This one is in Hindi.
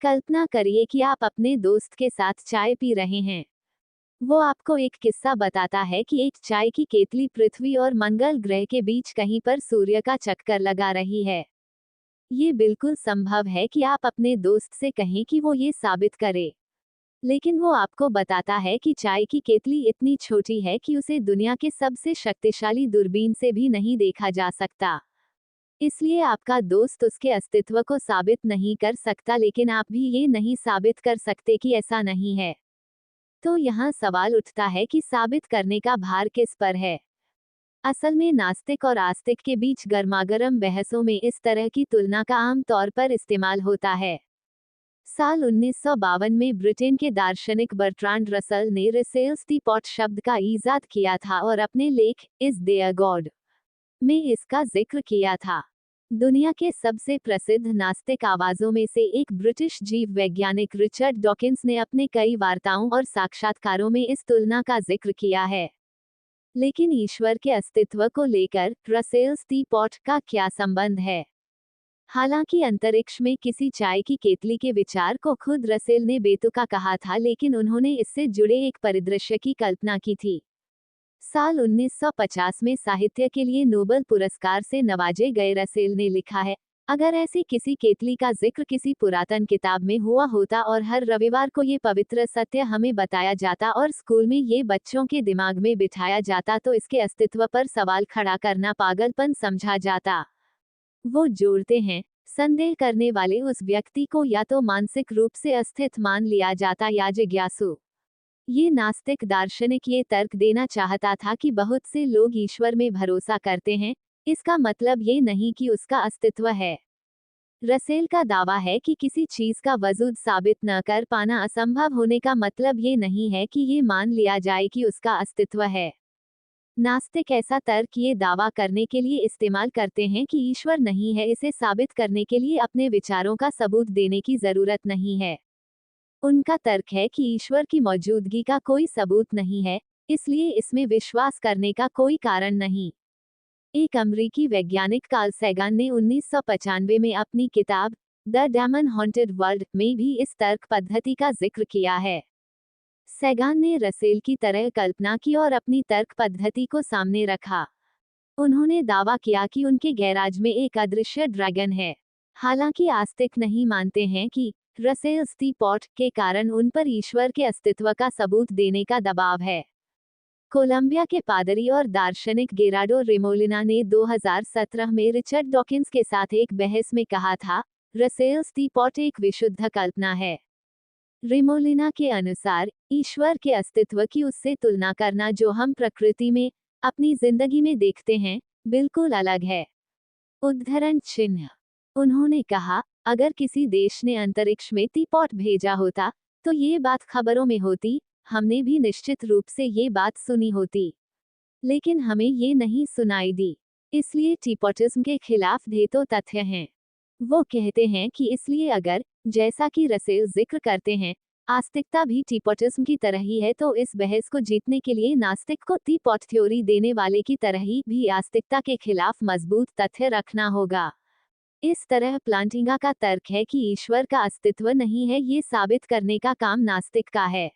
कल्पना करिए कि आप अपने दोस्त के साथ चाय पी रहे हैं। वो आपको एक किस्सा बताता है कि एक चाय की केतली पृथ्वी और मंगल ग्रह के बीच कहीं पर सूर्य का चक्कर लगा रही है। ये बिल्कुल संभव है कि आप अपने दोस्त से कहें कि वो ये साबित करे, लेकिन वो आपको बताता है कि चाय की केतली इतनी छोटी है कि उसे दुनिया के सबसे शक्तिशाली दूरबीन से भी नहीं देखा जा सकता। इसलिए आपका दोस्त उसके अस्तित्व को साबित नहीं कर सकता, लेकिन आप भी ये नहीं साबित कर सकते कि ऐसा नहीं है। तो यहाँ सवाल उठता है कि साबित करने का भार किस पर है। असल में नास्तिक और आस्तिक के बीच गर्मागर्म बहसों में इस तरह की तुलना का आम तौर पर इस्तेमाल होता है। साल 1952 में ब्रिटेन के दार्शनिक बर्ट्रांड रसल ने रिसेल्स दी पॉट शब्द का ईजाद किया था और अपने लेख इज देयर गॉड में इसका जिक्र किया था। दुनिया के सबसे प्रसिद्ध नास्तिक आवाजों में से एक ब्रिटिश जीव वैज्ञानिक रिचर्ड डॉकिंस ने अपने कई वार्ताओं और साक्षात्कारों में इस तुलना का जिक्र किया है। लेकिन ईश्वर के अस्तित्व को लेकर रसेल्स दी पॉट का क्या संबंध है? हालांकि अंतरिक्ष में किसी चाय की केतली के विचार को खुद रसेल ने बेतुका कहा था, लेकिन उन्होंने इससे जुड़े एक परिदृश्य की कल्पना की थी। साल 1950 में साहित्य के लिए नोबेल पुरस्कार से नवाजे गए रसेल ने लिखा है, अगर ऐसी किसी केतली का जिक्र किसी पुरातन किताब में हुआ होता और हर रविवार को ये पवित्र सत्य हमें बताया जाता और स्कूल में ये बच्चों के दिमाग में बिठाया जाता तो इसके अस्तित्व पर सवाल खड़ा करना पागलपन समझा जाता। वो जोड़ते हैं, संदेह करने वाले उस व्यक्ति को या तो मानसिक रूप से अस्थित मान लिया जाता या जिज्ञासु। ये नास्तिक दार्शनिक ये तर्क देना चाहता था कि बहुत से लोग ईश्वर में भरोसा करते हैं, इसका मतलब ये नहीं कि उसका अस्तित्व है। रसेल का दावा है कि किसी चीज का वजूद साबित न कर पाना असंभव होने का मतलब ये नहीं है कि ये मान लिया जाए कि उसका अस्तित्व है। नास्तिक ऐसा तर्क ये दावा करने के लिए इस्तेमाल करते हैं कि ईश्वर नहीं है, इसे साबित करने के लिए अपने विचारों का सबूत देने की जरूरत नहीं है। उनका तर्क है कि ईश्वर की मौजूदगी का कोई सबूत नहीं है, इसलिए इसमें विश्वास करने का कोई कारण नहीं। एक अमेरिकी वैज्ञानिक कार्ल सैगन ने 1995 में अपनी किताब द डेमन हॉन्टेड वर्ल्ड में भी इस तर्क पद्धति का जिक्र किया है। सैगन ने रसेल की तरह कल्पना की और अपनी तर्क पद्धति को सामने रखा। उन्होंने दावा किया कि उनके गैराज में एक अदृश्य ड्रैगन है। हालांकि आस्तिक नहीं मानते हैं कि रसेल्स दी पॉट के कारण उन पर ईश्वर के अस्तित्व का सबूत देने का दबाव है। कोलंबिया के पादरी और दार्शनिक गेरार्डो रेमोलिना ने 2017 में रिचर्ड डॉकिंस के साथ एक बहस में कहा था, रसेल्स दी पॉट एक विशुद्ध कल्पना है। रेमोलिना के अनुसार ईश्वर के अस्तित्व की उससे तुलना करना जो हम प्रकृति में अपनी जिंदगी में देखते हैं, बिल्कुल अलग है। उद्धरण चिन्ह। उन्होंने कहा, अगर किसी देश ने अंतरिक्ष में टीपॉट भेजा होता तो ये बात खबरों में होती, हमने भी निश्चित रूप से ये बात सुनी होती, लेकिन हमें ये नहीं सुनाई दी। इसलिए टीपॉटिज्म के खिलाफ दे तो तथ्य हैं। वो कहते हैं कि इसलिए अगर, जैसा कि रसेल जिक्र करते हैं, आस्तिकता भी टीपॉटिज्म की तरह ही है, तो इस बहस को जीतने के लिए नास्तिक को टीपॉट थ्योरी देने वाले की तरह ही भी आस्तिकता के खिलाफ मजबूत तथ्य रखना होगा। इस तरह प्लांटिंगा का तर्क है कि ईश्वर का अस्तित्व नहीं है, ये साबित करने का काम नास्तिक का है।